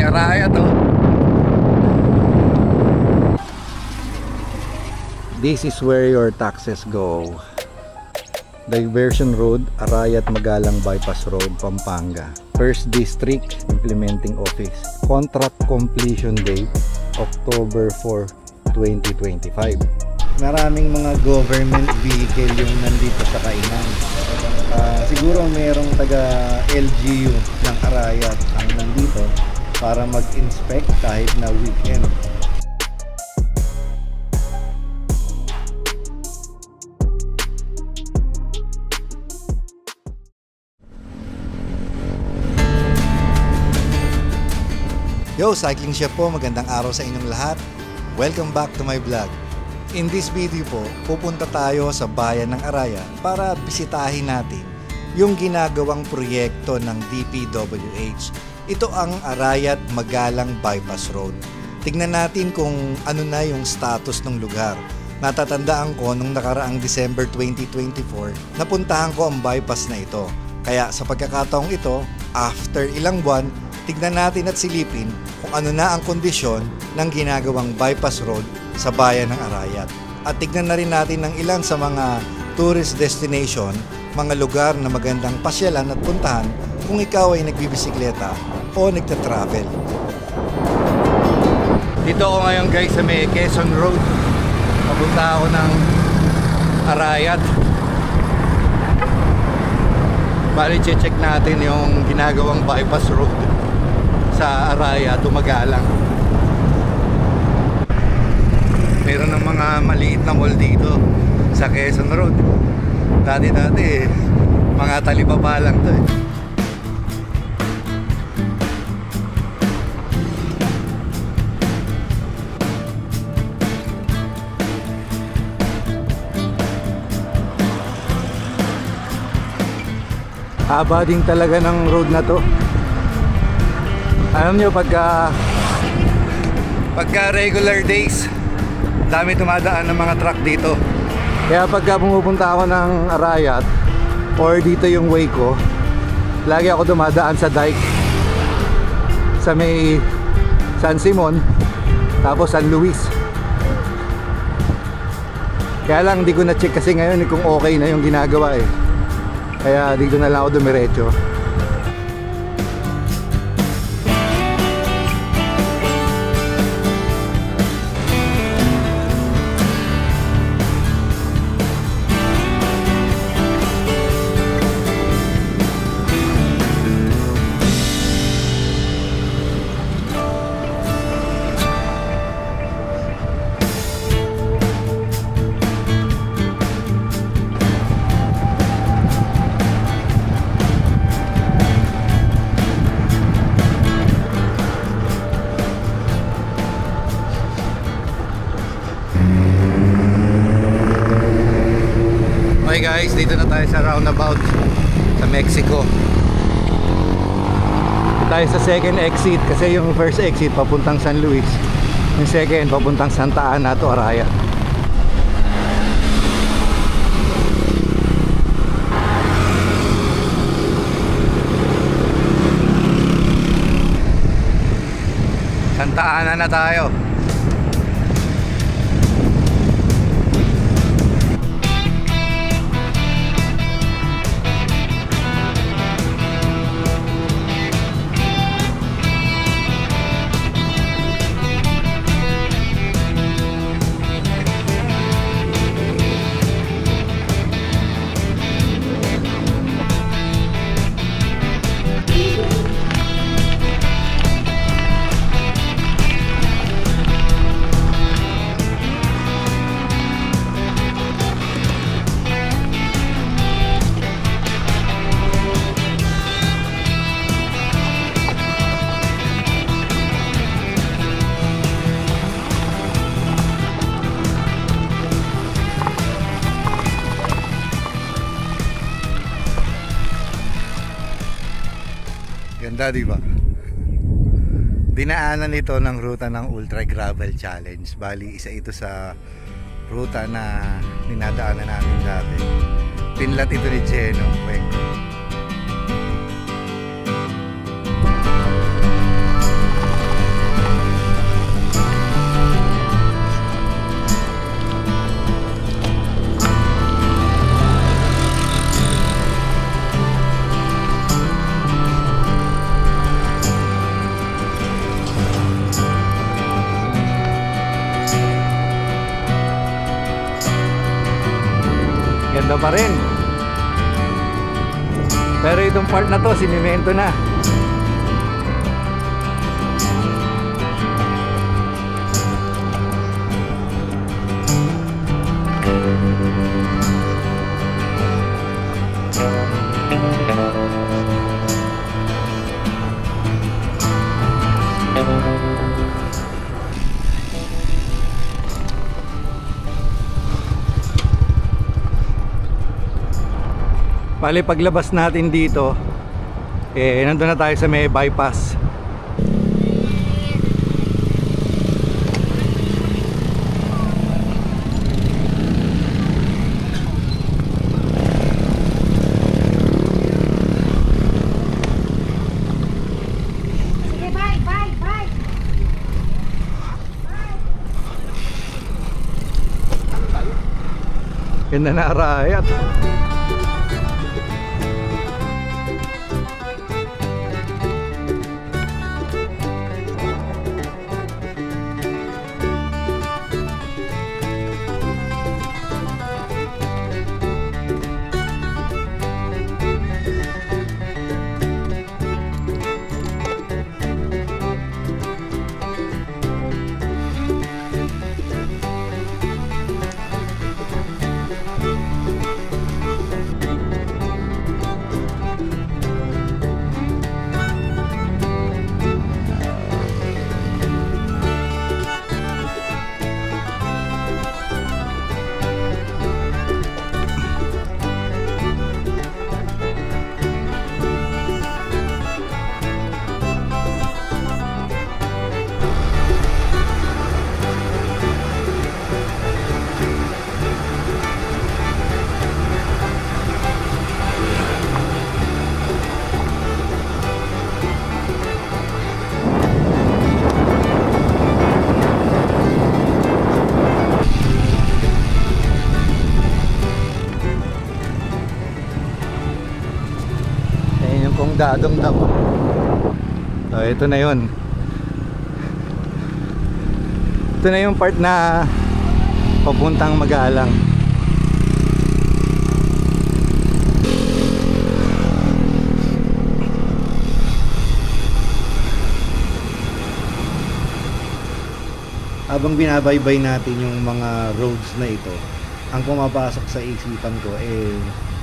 Arayat oh. This is where your taxes go. Diversion Road, Arayat Magalang Bypass Road, Pampanga. First District Implementing Office. Contract completion date October 4, 2025. Maraming mga government vehicle yung nandito sa kainan. Siguro mayroong taga LGU ng Arayat ang nandito para mag-inspect kahit na weekend. Yo, Cycling Chef po, magandang araw sa inyong lahat. Welcome back to my vlog. In this video po, pupunta tayo sa bayan ng Arayat para bisitahin natin yung ginagawang proyekto ng DPWH. Ito ang Arayat Magalang Bypass Road. Tignan natin kung ano na yung status ng lugar. Natatandaan ko nung nakaraang December 2024, napuntahan ko ang bypass na ito. Kaya sa pagkakataong ito, after ilang buwan, tignan natin at silipin kung ano na ang kondisyon ng ginagawang bypass road sa bayan ng Arayat. At tignan na rin natin ng ilan sa mga tourist destination, mga lugar na magandang pasyalan at puntahan kung ikaw ay nagbibisikleta o nagtatravel. Dito ako ngayon guys sa may Quezon Road. Papunta ako ng Arayat. Bali check natin yung ginagawang bypass road sa Arayat, Magalang. Meron ng mga maliit na mall dito sa Quezon Road. Dati mga talipapa lang to eh. Haba din talaga ng road na to. Alam nyo, pagka regular days, dami tumadaan ng mga truck dito. Kaya pagka pumupunta ako ng Arayat or dito yung way ko, lagi ako dumadaan sa dike sa may San Simon tapos San Luis. Kaya lang di ko na check kasi ngayon kung okay na yung ginagawa eh. Kaya dito na lang ako dumiretso. Okay guys, dito na tayo sa roundabout sa Mexico. Dito tayo sa second exit kasi yung first exit papuntang San Luis, yung second papuntang Santa Ana to Arayat. Santa Ana na tayo. Ganda, diba? Dinaanan ito ng ruta ng Ultra Gravel Challenge. Bali, isa ito sa ruta na dinadaanan namin dati. Pinlat ito ni Geno Cuenco. pa rin. Pero itong part na to, sinimento na. Bali, paglabas natin dito, nandun na tayo sa may bypass. Sige, bye. Ganda na arayat. Kung dadong-dam. So, ito na yun. Ito na yung part na papuntang Magalang. Habang binabaybay natin yung mga roads na ito, ang pumapasok sa isipan ko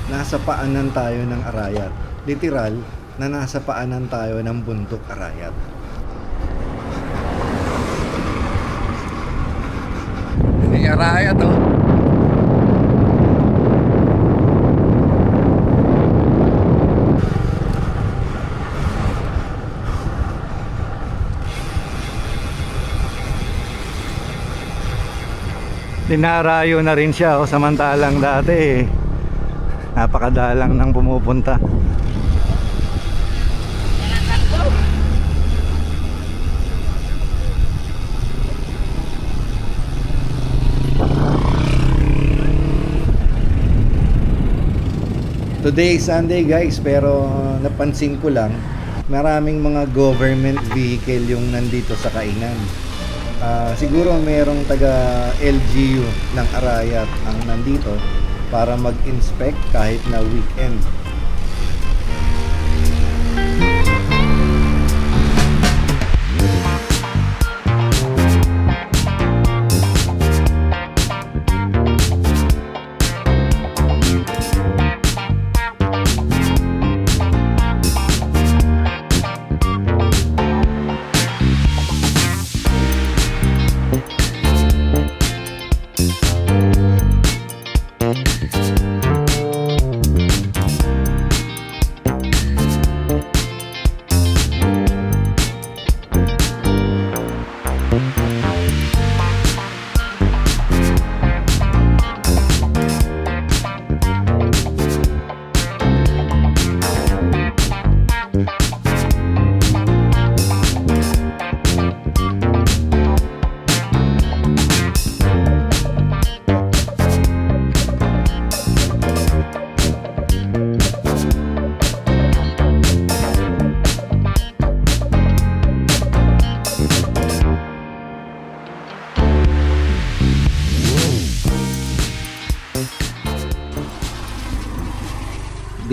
nasa paanan tayo ng Arayat. Literal na nasa paanan tayo ng bundok Arayat. Ini Arayat oh. Dinarayo na rin siya oh, samantalang dati napakadalang nang pumupunta. Today is Sunday guys, pero napansin ko lang maraming mga government vehicle yung nandito sa kainan. Siguro mayroong taga LGU ng Arayat ang nandito para mag-inspect kahit na weekend.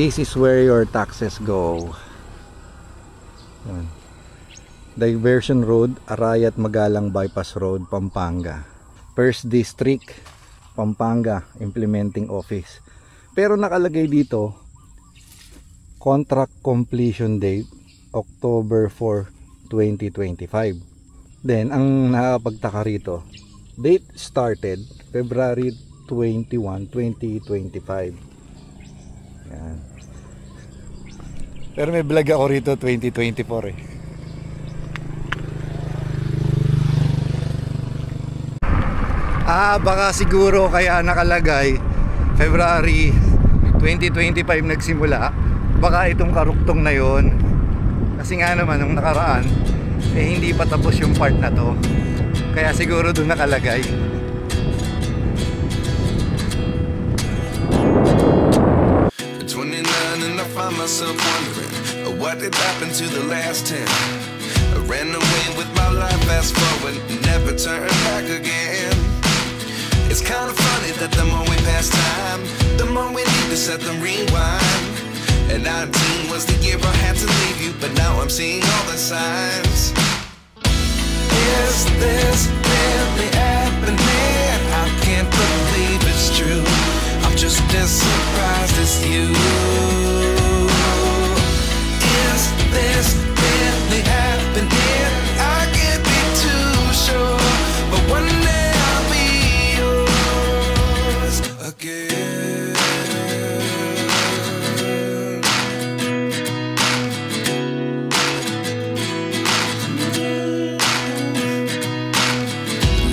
This is where your taxes go. Yan. Diversion Road, Arayat Magalang Bypass Road, Pampanga. First District, Pampanga Implementing Office. Pero nakalagay dito, contract completion date October 4, 2025. Then ang nakapagtaka rito, date started February 21, 2025. Yan. Pero may vlog ako rito 2024 eh. Baka siguro kaya nakalagay February 2025 nagsimula. Baka itong karuktong na yon. Kasi nga naman nung nakaraan hindi pa tapos yung part na to. Kaya siguro doon nakalagay. At 29 and I find myself wondering what did happen to the last 10. I ran away with my life, fast forward, never turn back again. It's kind of funny that the more we pass time, the more we need to set the rewind. And 19 was the year I had to leave you, but now I'm seeing all the signs. Is this really happening? I can't believe it's true. I'm just as surprised as you. Is this really happening? I can't be too sure, but one day I'll be yours again.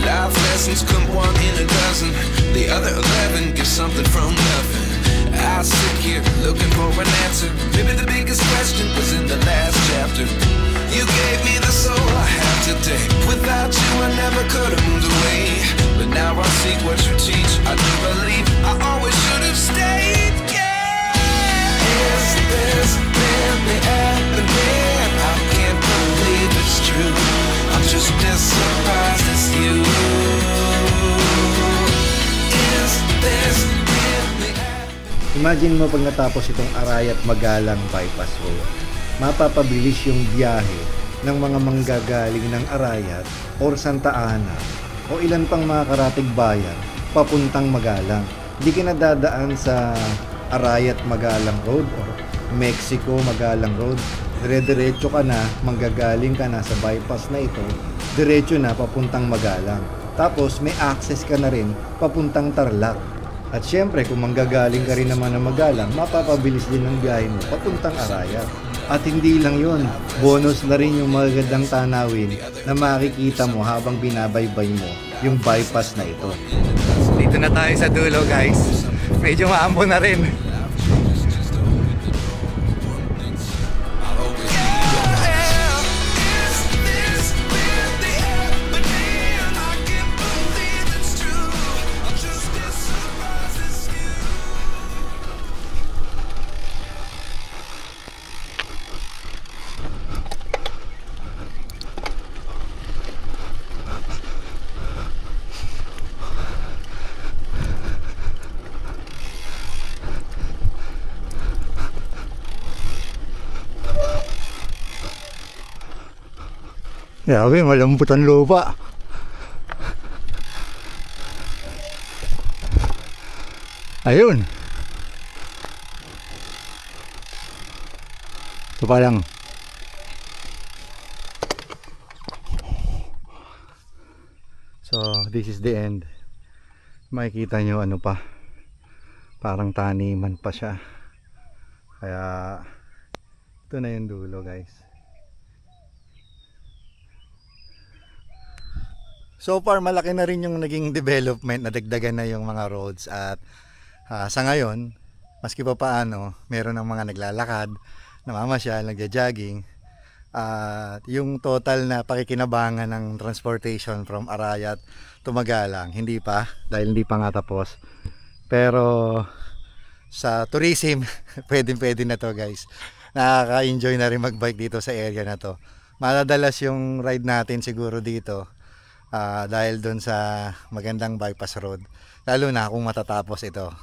Life lessons come one in a dozen. The other 11 give something from nothing. I sit here looking for an answer. Maybe the biggest question was in the last chapter. You gave me the soul I have today. Without you I never could have moved away. But now I see what you teach. I do believe I always should have stayed. Yeah. Is this really happening? I can't believe it's true. I'm just as surprised as you. Is this really happening? Imagine mo pag natapos itong Arayat Magalang Bypass Road, mapapabilis yung biyahe ng mga manggagaling ng Arayat or Santa Ana o ilan pang mga karatig bayan papuntang Magalang. Hindi ka na dadaan sa Arayat Magalang Road or Mexico Magalang Road. Dire-diretso ka na, manggagaling ka na sa bypass na ito, diretso na papuntang Magalang. Tapos may access ka na rin papuntang Tarlac. At syempre kung manggagaling ka rin naman ng Magalang, mapapabilis din ang biyahe mo papuntang Arayat. At hindi lang yun, bonus na rin yung magagandang tanawin na makikita mo habang binabaybay mo yung bypass na ito. Dito na tayo sa dulo guys. Medyo maambo na rin. Grabe, malambot ang lupa. Ayun. Ito pa lang. So, this is the end. Makikita nyo ano pa. Parang taniman pa siya. Kaya, ito na yung dulo guys. So far malaki na rin yung naging development, nadagdagan na yung mga roads at sa ngayon maski pa paano meron ng mga naglalakad, namamasyal, nagja-jogging at yung total na pakikinabangan ng transportation from Arayat to Magalang hindi pa, dahil hindi pa nga tapos, pero sa tourism pwede na to guys. Nakaka-enjoy na rin magbike dito sa area na to. Maladalas yung ride natin siguro dito dahil doon sa magandang bypass road, lalo na kung matatapos ito.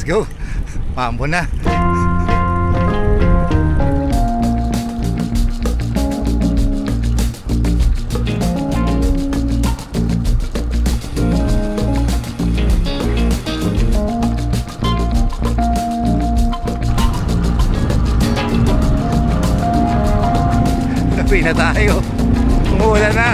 go. Mambo na. Tabi na tayo. Umuulan na.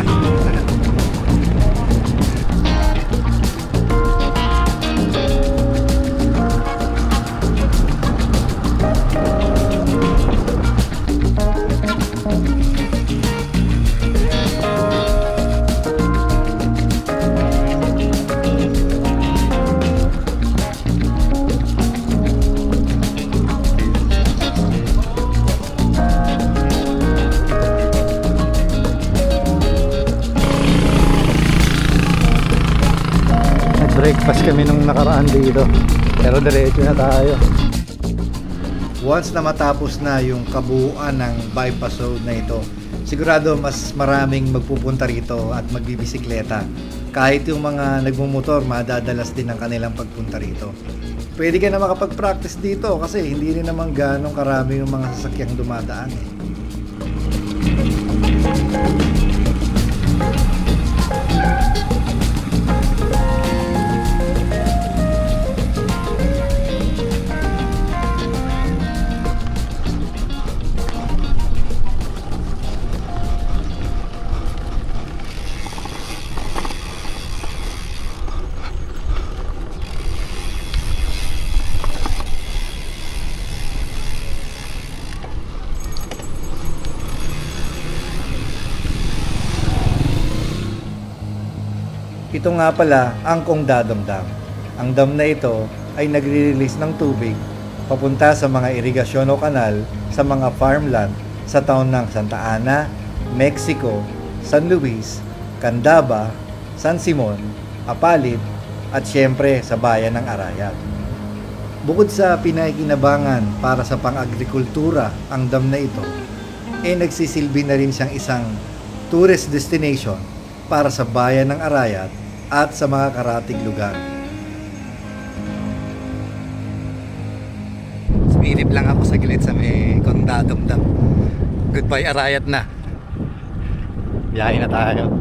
Breakfast kami nung nakaraan dito, pero diretso na tayo. Once na matapos na yung kabuuan ng bypass road na ito, sigurado mas maraming magpupunta rito at magbibisikleta. Kahit yung mga nagmumotor, madadalas din ang kanilang pagpunta rito. Pwede ka na makapag-practice dito kasi hindi rin naman ganong karami yung mga sasakyang dumadaan eh. Ito nga pala ang Kongdadong Dam. Ang dam na ito ay nagre-release ng tubig papunta sa mga irigasyon o kanal sa mga farmland sa taon ng Santa Ana, Mexico, San Luis, Candaba, San Simon, Apalit at syempre sa bayan ng Arayat. Bukod sa pinakikinabangan para sa pang-agrikultura ang dam na ito, nagsisilbi na rin siyang isang tourist destination para sa bayan ng Arayat at sa mga karatig lugar. Sumilip lang ako saglit sa may Kongdadong Dam. Goodbye Arayat na. Biyahe na tayo.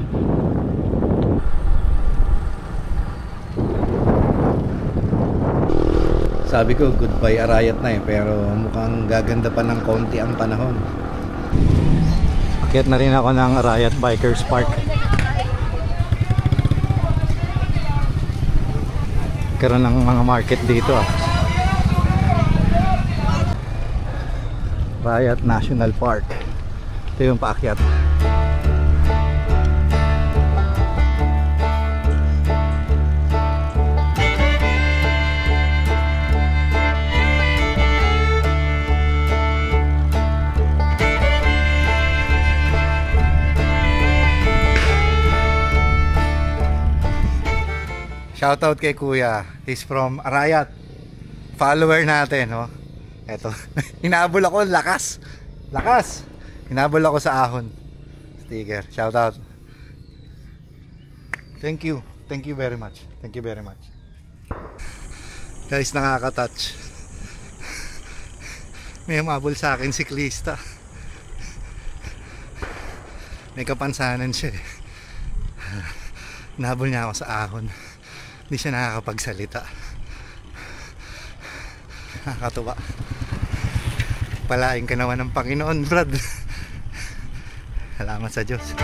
Sabi ko goodbye Arayat na pero mukhang gaganda pa ng konti ang panahon. Akyat na rin ako ng Arayat Bikers Park. Karoon ng mga market dito Arayat National Park. Ito yung paakyat. Shoutout kay Kuya. He's from Arayat. Follower natin, no? Eto. Hinabol ako, lakas. Lakas. Hinabol ako sa ahon. Sticker. Shoutout. Thank you. Thank you very much. Thank you very much. Guys, nakaka-touch. May humabol sa akin siklista. May kapansanan siya. Hinabol niya ako sa ahon. Hindi siya nakakapagsalita. Nakakatuwa. Palaing ka naman ng Panginoon, Brad. Salamat sa Diyos.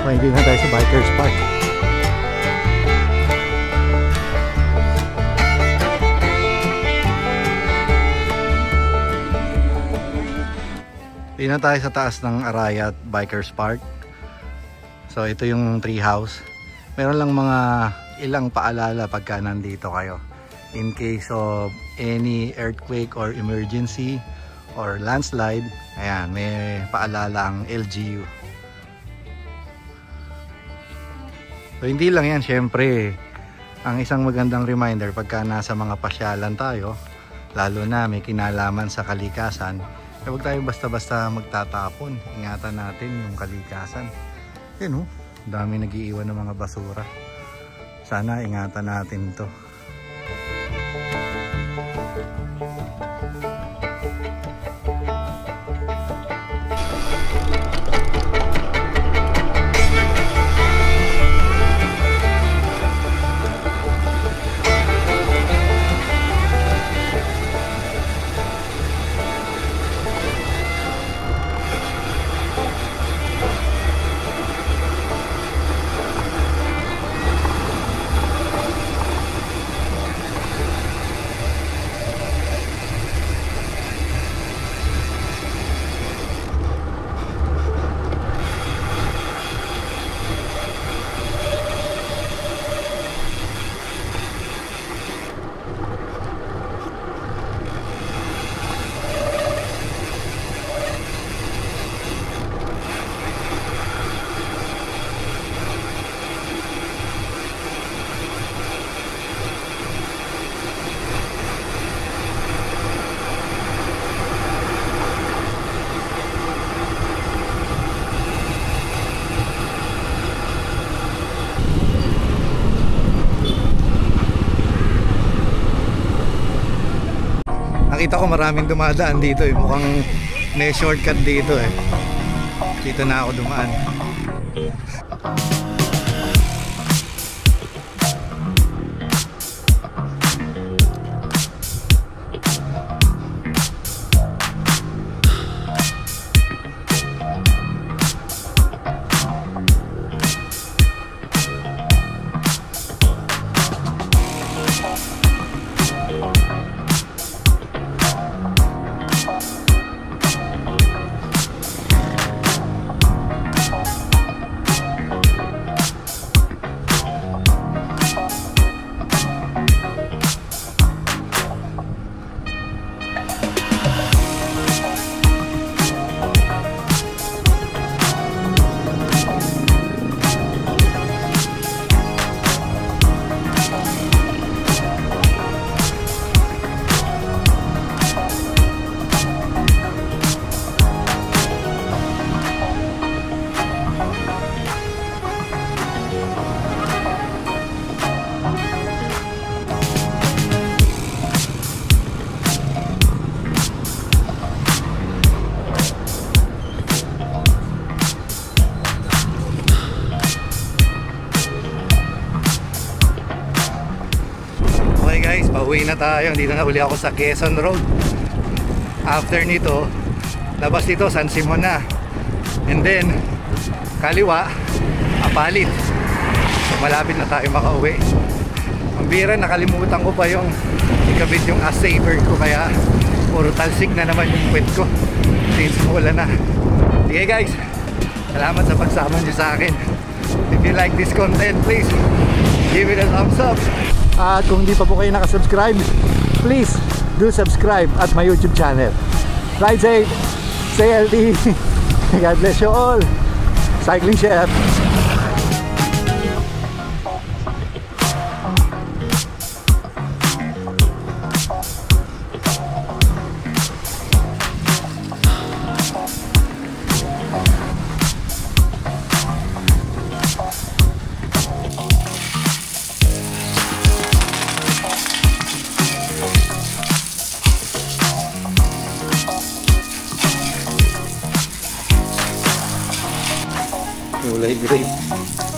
Hindi na tayo sa Bikers Park. Hindi na tayo sa taas ng Arayat Bikers Park. So ito yung tree house. Meron lang mga ilang paalala pagka nandito kayo. In case of any earthquake or emergency or landslide, ayan, may paalala ang LGU. So hindi lang yan, syempre ang isang magandang reminder pagka nasa mga pasyalan tayo, lalo na may kinalaman sa kalikasan, Huwag tayo basta-basta magtatapon. Ingatan natin yung kalikasan. Yan oh, dami nag-iiwan ng mga basura. Sana ingatan natin to. Nakita ko maraming dumadaan dito eh. Mukhang may shortcut dito eh. Dito na ako dumaan. Pauwi na tayo. Dito na uli ako sa Quezon Road. After nito, labas dito San Simon na. And then kaliwa, Apalit. So, malapit na tayo makauwi. Ang bira, nakalimutan ko pa yung ikabit yung as saver ko, kaya puro talsik na naman yung puwet ko since mula na. Sige guys, salamat sa pagsama nyo sa akin. If you like this content, please give it a thumbs up. At kung hindi pa po kayo nakasubscribe, please do subscribe at my YouTube channel. Ride safe, stay healthy. God bless you all. Cycling Chef. Mulai grape.